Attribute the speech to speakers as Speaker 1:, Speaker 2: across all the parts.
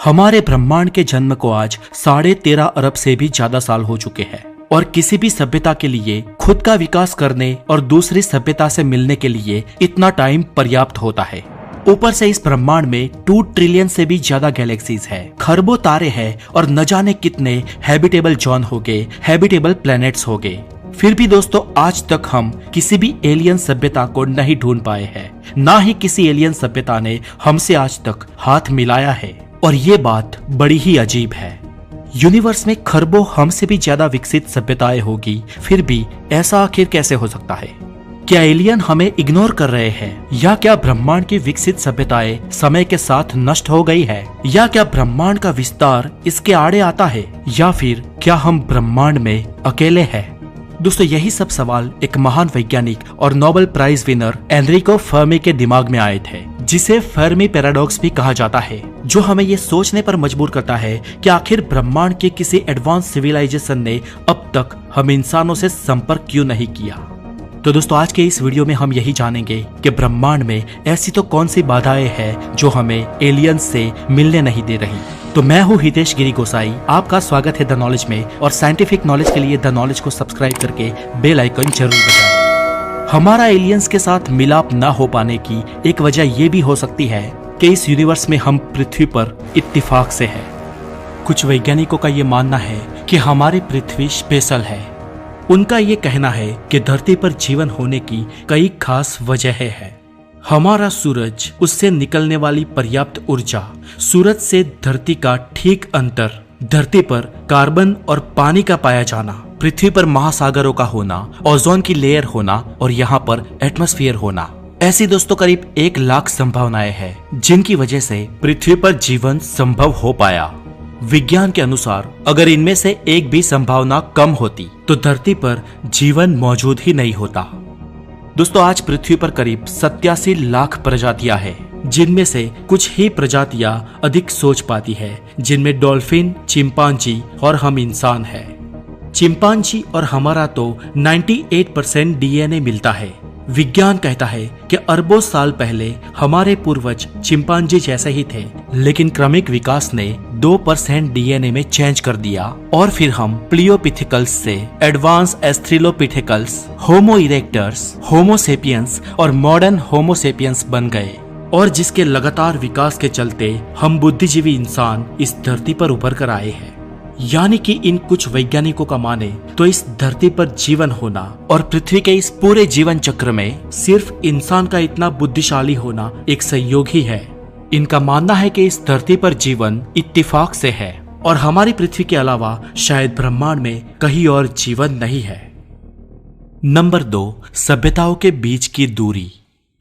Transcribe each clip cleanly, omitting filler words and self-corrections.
Speaker 1: हमारे ब्रह्मांड के जन्म को आज 13.5 अरब से भी ज्यादा साल हो चुके हैं और किसी भी सभ्यता के लिए खुद का विकास करने और दूसरी सभ्यता से मिलने के लिए इतना टाइम पर्याप्त होता है। ऊपर से इस ब्रह्मांड में 2 ट्रिलियन से भी ज्यादा गैलेक्सीज है, खरबों तारे हैं और न जाने कितने हैबिटेबल जोन हो गए, हैबिटेबल प्लैनेट्स हो गए। फिर भी दोस्तों आज तक हम किसी भी एलियन सभ्यता को नहीं ढूंढ पाए हैं, ना ही किसी एलियन सभ्यता ने हमसे आज तक हाथ मिलाया है। और ये बात बड़ी ही अजीब है। यूनिवर्स में खरबों हमसे भी ज्यादा विकसित सभ्यताएं होगी, फिर भी ऐसा आखिर कैसे हो सकता है? क्या एलियन हमें इग्नोर कर रहे हैं, या क्या ब्रह्मांड की विकसित सभ्यताएं समय के साथ नष्ट हो गई है, या क्या ब्रह्मांड का विस्तार इसके आड़े आता है, या फिर क्या हम ब्रह्मांड में अकेले हैं? दोस्तों यही सब सवाल एक महान वैज्ञानिक और Nobel prize winner Enrico Fermi के दिमाग में आए थे, जिसे फर्मी पैराडॉक्स भी कहा जाता है, जो हमें ये सोचने पर मजबूर करता है कि आखिर ब्रह्मांड के किसी एडवांस सिविलाइजेशन ने अब तक हम इंसानों से संपर्क क्यों नहीं किया। तो दोस्तों आज के इस वीडियो में हम यही जानेंगे कि ब्रह्मांड में ऐसी तो कौन सी बाधाएं हैं जो हमें एलियंस से मिलने नहीं दे रही। तो मैं हूँ हितेश गिरी गोसाई, आपका स्वागत है द नॉलेज में, और साइंटिफिक नॉलेज के लिए द नॉलेज को सब्सक्राइब करके बेल आइकन जरूर दबाएं। हमारा एलियंस के साथ मिलाप न हो पाने की एक वजह ये भी हो सकती है कि इस यूनिवर्स में हम पृथ्वी पर इत्तेफाक से हैं। कुछ वैज्ञानिकों का ये मानना है कि हमारी पृथ्वी स्पेशल है। उनका ये कहना है कि धरती पर जीवन होने की कई खास वजहें हैं। हमारा सूरज, उससे निकलने वाली पर्याप्त ऊर्जा, सूरज से धरती का ठीक अंतर, धरती पर कार्बन और पानी का पाया जाना, पृथ्वी पर महासागरों का होना, ओजोन की लेयर होना और यहाँ पर एटमॉस्फेयर होना। ऐसी दोस्तों करीब 1 लाख संभावनाएं हैं जिनकी वजह से पृथ्वी पर जीवन संभव हो पाया। विज्ञान के अनुसार अगर इनमें से एक भी संभावना कम होती तो धरती पर जीवन मौजूद ही नहीं होता। दोस्तों आज पृथ्वी पर करीब 87 लाख प्रजातियां हैं, जिनमें से कुछ ही प्रजातियां अधिक सोच पाती है, जिनमें डॉल्फिन, चिंपांजी और हम इंसान हैं। चिंपांजी और हमारा तो 98% डीएनए मिलता है। विज्ञान कहता है कि अरबों साल पहले हमारे पूर्वज चिंपांजी जैसे ही थे, लेकिन क्रमिक विकास ने 2% डीएनए में चेंज कर दिया और फिर हम प्लियोपिथिकल्स से एडवांस एस्थ्रिलोपिथेकल्स, होमो इरेक्टर्स, होमो सेपियंस और मॉडर्न होमो सेपियंस बन गए। और जिसके लगातार विकास के चलते हम बुद्धिजीवी इंसान इस धरती पर उभर कर आए हैं। यानी कि इन कुछ वैज्ञानिकों का माने तो इस धरती पर जीवन होना और पृथ्वी के इस पूरे जीवन चक्र में सिर्फ इंसान का इतना बुद्धिशाली होना एक संयोग ही है। इनका मानना है कि इस धरती पर जीवन इत्तेफाक से है और हमारी पृथ्वी के अलावा शायद ब्रह्मांड में कहीं और जीवन नहीं है। नंबर 2, सभ्यताओं के बीच की दूरी।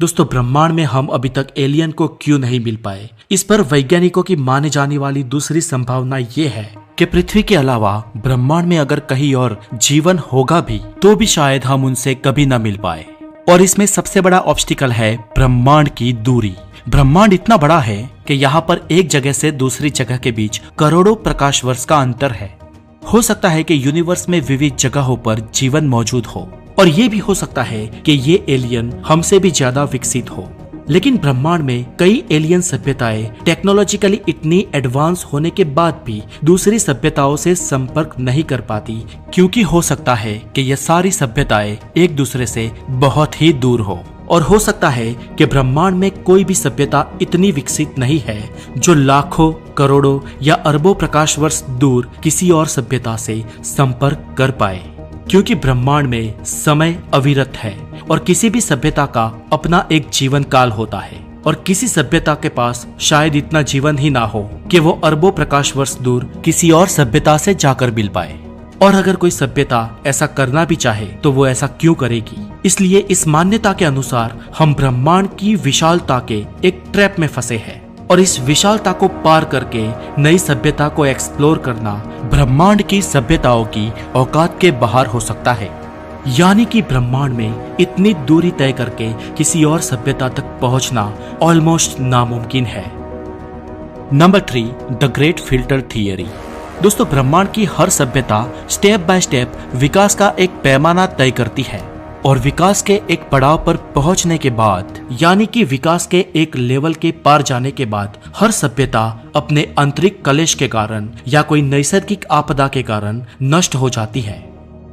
Speaker 1: दोस्तों ब्रह्मांड में हम अभी तक एलियन को क्यों नहीं मिल पाए, इस पर वैज्ञानिकों की माने जाने वाली दूसरी संभावना ये है कि पृथ्वी के अलावा ब्रह्मांड में अगर कहीं और जीवन होगा भी तो भी शायद हम उनसे कभी न मिल पाए। और इसमें सबसे बड़ा ऑब्स्टिकल है ब्रह्मांड की दूरी। ब्रह्मांड इतना बड़ा है कि यहाँ पर एक जगह से दूसरी जगह के बीच करोड़ों प्रकाश वर्ष का अंतर है। हो सकता है कि यूनिवर्स में विविध जगहों पर जीवन मौजूद हो, और ये भी हो सकता है कि ये एलियन हमसे भी ज्यादा विकसित हो। लेकिन ब्रह्मांड में कई एलियन सभ्यताएं टेक्नोलॉजिकली इतनी एडवांस होने के बाद भी दूसरी सभ्यताओं से संपर्क नहीं कर पाती, क्योंकि हो सकता है कि ये सारी सभ्यताएं एक दूसरे से बहुत ही दूर हो। और हो सकता है कि ब्रह्मांड में कोई भी सभ्यता इतनी विकसित नहीं है जो लाखों, करोड़ों या अरबों प्रकाश वर्ष दूर किसी और सभ्यता से संपर्क कर पाए, क्योंकि ब्रह्मांड में समय अविरत है और किसी भी सभ्यता का अपना एक जीवन काल होता है, और किसी सभ्यता के पास शायद इतना जीवन ही ना हो कि वो अरबों प्रकाश वर्ष दूर किसी और सभ्यता से जाकर मिल पाए। और अगर कोई सभ्यता ऐसा करना भी चाहे तो वो ऐसा क्यों करेगी? इसलिए इस मान्यता के अनुसार हम ब्रह्मांड की विशालता के एक ट्रैप में फंसे हैं, और इस विशालता को पार करके नई सभ्यता को एक्सप्लोर करना ब्रह्मांड की सभ्यताओं की औकात के बाहर हो सकता है। यानी कि ब्रह्मांड में इतनी दूरी तय करके किसी और सभ्यता तक पहुंचना ऑलमोस्ट नामुमकिन है। Number 3, the great filter theory. दोस्तों ब्रह्मांड की हर सभ्यता स्टेप बाय स्टेप विकास का एक पैमाना तय करती है। और विकास के एक पड़ाव पर पहुंचने के बाद, यानी कि विकास के एक लेवल के पार जाने के बाद, हर सभ्यता अपने आंतरिक कलेश के कारण या कोई नैसर्गिक आपदा के कारण नष्ट हो जाती है।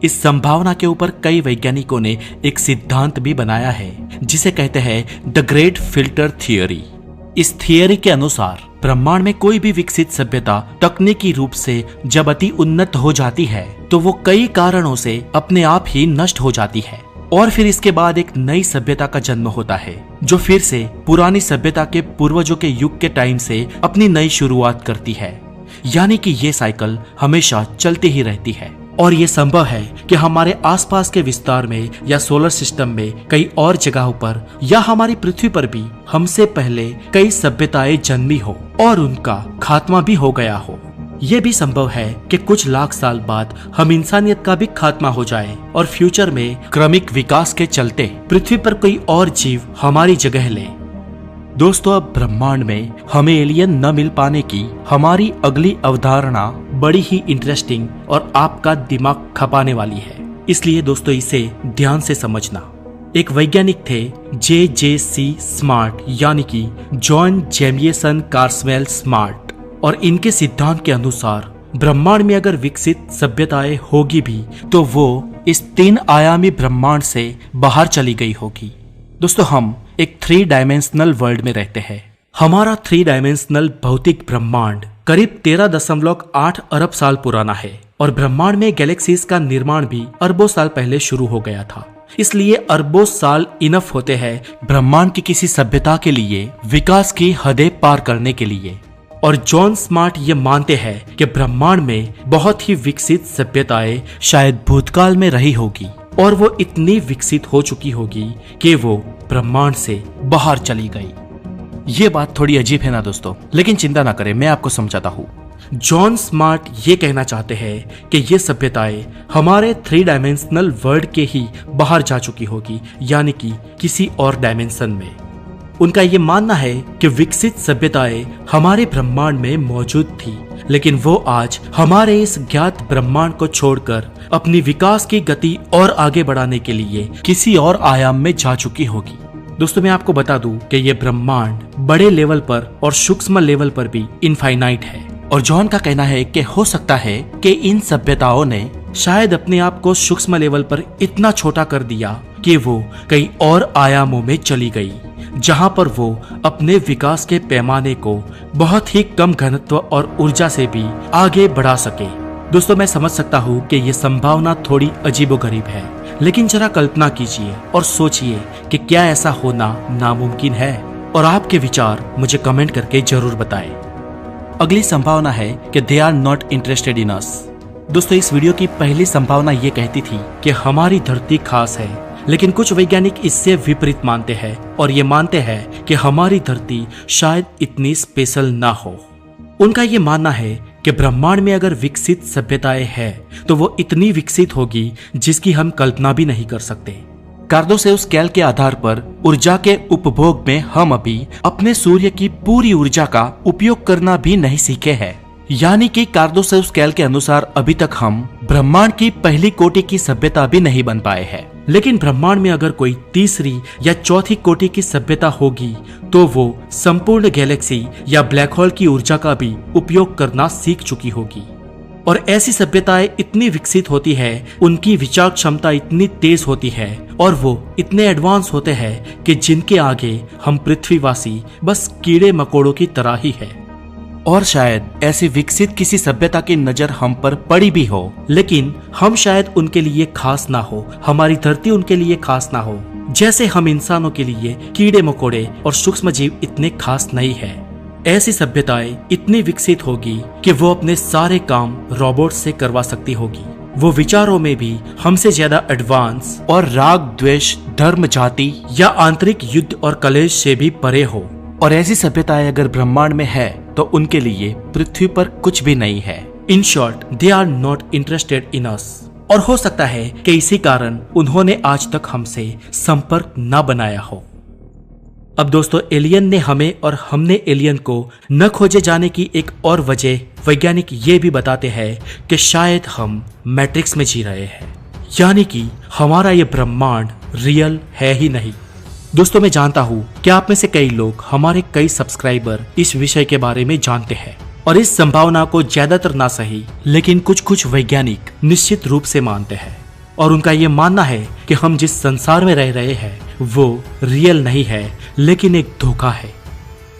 Speaker 1: इस संभावना के ऊपर कई वैज्ञानिकों ने एक सिद्धांत भी बनाया है जिसे कहते हैं द ग्रेट फिल्टर थियरी। इस थियरी के अनुसार ब्रह्मांड में कोई भी विकसित सभ्यता तकनीकी रूप से जब अति उन्नत हो जाती है तो वो कई कारणों से अपने आप ही नष्ट हो जाती है और फिर इसके बाद एक नई सभ्यता का जन्म होता है जो फिर से पुरानी सभ्यता के पूर्वजों के युग के टाइम से अपनी नई शुरुआत करती है। यानी कि ये साइकिल हमेशा चलती ही रहती है और ये संभव है कि हमारे आसपास के विस्तार में या सोलर सिस्टम में कई और जगहों पर या हमारी पृथ्वी पर भी हमसे पहले कई सभ्यताएं जन्मी हो और उनका खात्मा भी हो गया हो। ये भी संभव है कि कुछ लाख साल बाद हम इंसानियत का भी खात्मा हो जाए और फ्यूचर में क्रमिक विकास के चलते पृथ्वी पर कोई और जीव हमारी जगह ले। दोस्तों, अब ब्रह्मांड में हमें एलियन न मिल पाने की हमारी अगली अवधारणा बड़ी ही इंटरेस्टिंग और आपका दिमाग खपाने वाली है, इसलिए दोस्तों इसे ध्यान से समझना। एक वैज्ञानिक थे J.J.C. स्मार्ट, यानी कि जॉन जेमिसन कार्सवेल स्मार्ट, और इनके सिद्धांत के अनुसार ब्रह्मांड में अगर विकसित सभ्यताएं होगी भी तो वो इस 3 आयामी ब्रह्मांड से बाहर चली गई होगी। दोस्तों, हम एक 3 डायमेंशनल वर्ल्ड में रहते हैं। हमारा 3 डायमेंशनल भौतिक ब्रह्मांड करीब 13.8 अरब साल पुराना है और ब्रह्मांड में गैलेक्सीज का निर्माण भी अरबों साल पहले शुरू हो गया था। इसलिए अरबों साल इनफ होते हैं ब्रह्मांड की किसी सभ्यता के लिए विकास की हदें पार करने के लिए। और जॉन स्मार्ट ये मानते हैं कि ब्रह्मांड में बहुत ही विकसित सभ्यताएं शायद भूतकाल में रही होगी और वो इतनी विकसित हो चुकी होगी कि वो ब्रह्मांड से बाहर चली गई। ये बात थोड़ी अजीब है ना दोस्तों, लेकिन चिंता ना करें, मैं आपको समझाता हूँ। जॉन स्मार्ट ये कहना चाहते हैं कि ये सभ्यताएं हमारे 3 डायमेंशनल वर्ल्ड के ही बाहर जा चुकी होगी, यानी कि किसी और डायमेंशन में। उनका ये मानना है कि विकसित सभ्यताएं हमारे ब्रह्मांड में मौजूद थी, लेकिन वो आज हमारे इस ज्ञात ब्रह्मांड को छोड़कर अपनी विकास की गति और आगे बढ़ाने के लिए किसी और आयाम में जा चुकी होगी। दोस्तों, मैं आपको बता दूं कि ये ब्रह्मांड बड़े लेवल पर और सूक्ष्म लेवल पर भी इनफाइनाइट है और जॉन का कहना है कि हो सकता है कि इन सभ्यताओं ने शायद अपने आप को सूक्ष्म लेवल पर इतना छोटा कर दिया कि वो कई और आयामों में चली गई, जहां पर वो अपने विकास के पैमाने को बहुत ही कम घनत्व और ऊर्जा से भी आगे बढ़ा सके। दोस्तों, मैं समझ सकता हूँ कि ये संभावना थोड़ी अजीबोगरीब है, लेकिन जरा कल्पना कीजिए और सोचिए कि क्या ऐसा होना नामुमकिन है, और आपके विचार मुझे कमेंट करके जरूर बताएं। अगली संभावना है कि they are not interested in us. दोस्तों, इस वीडियो की पहली संभावना ये कहती थी कि हमारी धरती खास है, लेकिन कुछ वैज्ञानिक इससे विपरीत मानते हैं और ये मानते हैं कि हमारी धरती शायद इतनी स्पेशल ना हो। उनका ये मानना है कि ब्रह्मांड में अगर विकसित सभ्यताएं हैं तो वो इतनी विकसित होगी जिसकी हम कल्पना भी नहीं कर सकते। कार्दोसेउस स्केल के आधार पर ऊर्जा के उपभोग में हम अभी अपने सूर्य की पूरी ऊर्जा का उपयोग करना भी नहीं सीखे हैं। यानी कि कार्दोसेउस स्केल के अनुसार अभी तक हम ब्रह्मांड की पहली कोटि की सभ्यता भी नहीं बन पाए हैं। लेकिन ब्रह्मांड में अगर कोई तीसरी या चौथी कोटि की सभ्यता होगी तो वो संपूर्ण गैलेक्सी या ब्लैक होल की ऊर्जा का भी उपयोग करना सीख चुकी होगी। और ऐसी सभ्यताएं इतनी विकसित होती है, उनकी विचार क्षमता इतनी तेज होती है और वो इतने एडवांस होते हैं कि जिनके आगे हम पृथ्वीवासी बस कीड़े मकोड़ों की तरह ही है। और शायद ऐसी विकसित किसी सभ्यता की नजर हम पर पड़ी भी हो, लेकिन हम शायद उनके लिए खास ना हो, हमारी धरती उनके लिए खास ना हो, जैसे हम इंसानों के लिए कीड़े मकोड़े और सूक्ष्म जीव इतने खास नहीं है। ऐसी सभ्यताएं इतनी विकसित होगी कि वो अपने सारे काम रोबोट से करवा सकती होगी। वो विचारों में भी हमसे ज्यादा एडवांस और राग द्वेष, धर्म, जाति या आंतरिक युद्ध और कलेश से भी परे हो। और ऐसी सभ्यताएं अगर ब्रह्मांड में है तो उनके लिए पृथ्वी पर कुछ भी नहीं है। In short, they are not interested in us. और हो सकता है कि इसी कारण उन्होंने आज तक हमसे संपर्क न बनाया हो। अब दोस्तों, एलियन ने हमें और हमने एलियन को न खोजे जाने की एक और वजह वैज्ञानिक ये भी बताते हैं कि शायद हम मैट्रिक्स में जी रहे हैं, यानी कि हमारा ये ब्रह्मांड रियल है ही नहीं। दोस्तों मैं जानता हूँ कि आप में से कई लोग, हमारे कई सब्सक्राइबर इस विषय के बारे में जानते हैं और इस संभावना को ज्यादातर ना सही लेकिन कुछ वैज्ञानिक निश्चित रूप से मानते हैं और उनका ये मानना है कि हम जिस संसार में रह रहे हैं वो रियल नहीं है लेकिन एक धोखा है।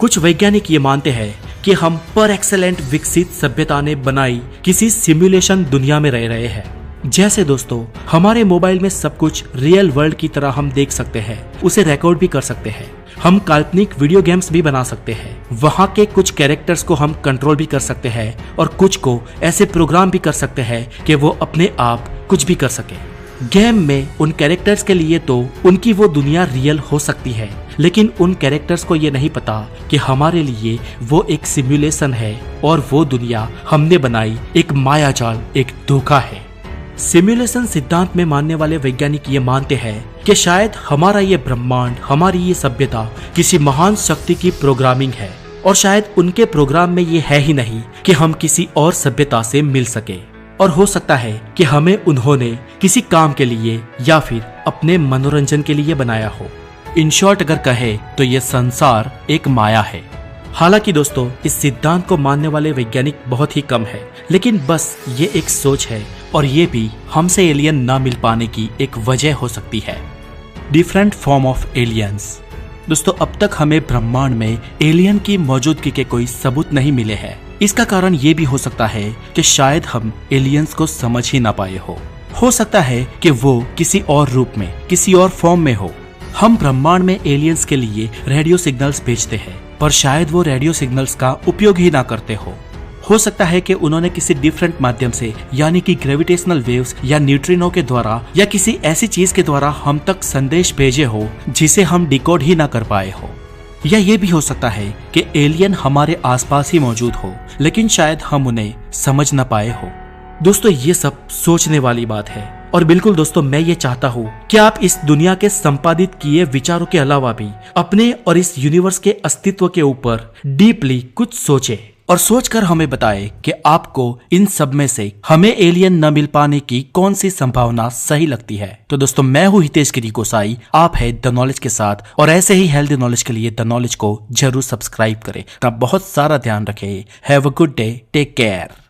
Speaker 1: कुछ वैज्ञानिक ये मानते हैं कि हम पर एक्सेलेंट विकसित सभ्यता ने बनाई किसी सिमुलेशन दुनिया में रह रहे हैं। जैसे दोस्तों हमारे मोबाइल में सब कुछ रियल वर्ल्ड की तरह हम देख सकते हैं, उसे रिकॉर्ड भी कर सकते हैं, हम काल्पनिक वीडियो गेम्स भी बना सकते हैं, वहाँ के कुछ कैरेक्टर्स को हम कंट्रोल भी कर सकते हैं और कुछ को ऐसे प्रोग्राम भी कर सकते हैं कि वो अपने आप कुछ भी कर सके। गेम में उन कैरेक्टर्स के लिए तो उनकी वो दुनिया रियल हो सकती है, लेकिन उन कैरेक्टर्स को ये नहीं पता कि हमारे लिए वो एक सिमुलेशन है और वो दुनिया हमने बनाई एक मायाजाल, एक धोखा है। सिमुलेशन सिद्धांत में मानने वाले वैज्ञानिक ये मानते हैं कि शायद हमारा ये ब्रह्मांड, हमारी ये सभ्यता किसी महान शक्ति की प्रोग्रामिंग है और शायद उनके प्रोग्राम में ये है ही नहीं कि हम किसी और सभ्यता से मिल सके, और हो सकता है कि हमें उन्होंने किसी काम के लिए या फिर अपने मनोरंजन के लिए बनाया हो। इन शॉर्ट अगर कहे तो ये संसार एक माया है। हालांकि दोस्तों इस सिद्धांत को मानने वाले वैज्ञानिक बहुत ही कम है, लेकिन बस ये एक सोच है और ये भी हमसे एलियन ना मिल पाने की एक वजह हो सकती है। Different form of aliens. दोस्तों अब तक हमें ब्रह्मांड में एलियन की मौजूदगी के कोई सबूत नहीं मिले हैं। इसका कारण ये भी हो सकता है कि शायद हम एलियंस को समझ ही ना पाए हो सकता है कि वो किसी और रूप में, किसी और फॉर्म में हो। हम ब्रह्मांड में एलियंस के लिए रेडियो सिग्नल्स भेजते हैं पर शायद वो रेडियो सिग्नल्स का उपयोग ही ना करते हो सकता है कि उन्होंने किसी डिफरेंट माध्यम से, यानी कि ग्रेविटेशनल वेव्स या न्यूट्रिनो के द्वारा या किसी ऐसी चीज के द्वारा हम तक संदेश भेजे हो जिसे हम डिकोड ही ना कर पाए हो। या ये भी हो सकता है कि एलियन हमारे आसपास ही मौजूद हो लेकिन शायद हम उन्हें समझ ना पाए हो। दोस्तों ये सब सोचने वाली बात है और बिल्कुल दोस्तों मैं ये चाहता हूँ कि आप इस दुनिया के संपादित किए विचारों के अलावा भी अपने और इस यूनिवर्स के अस्तित्व के ऊपर डीपली कुछ सोचें और सोचकर हमें बताएं कि आपको इन सब में से हमें एलियन न मिल पाने की कौन सी संभावना सही लगती है। तो दोस्तों मैं हूँ हितेश गिरी गोसाई, आप है द नॉलेज के साथ और ऐसे ही हेल्दी नॉलेज के लिए द नॉलेज को जरूर सब्सक्राइब करें। बहुत सारा ध्यान रखें। Have a good day, take care.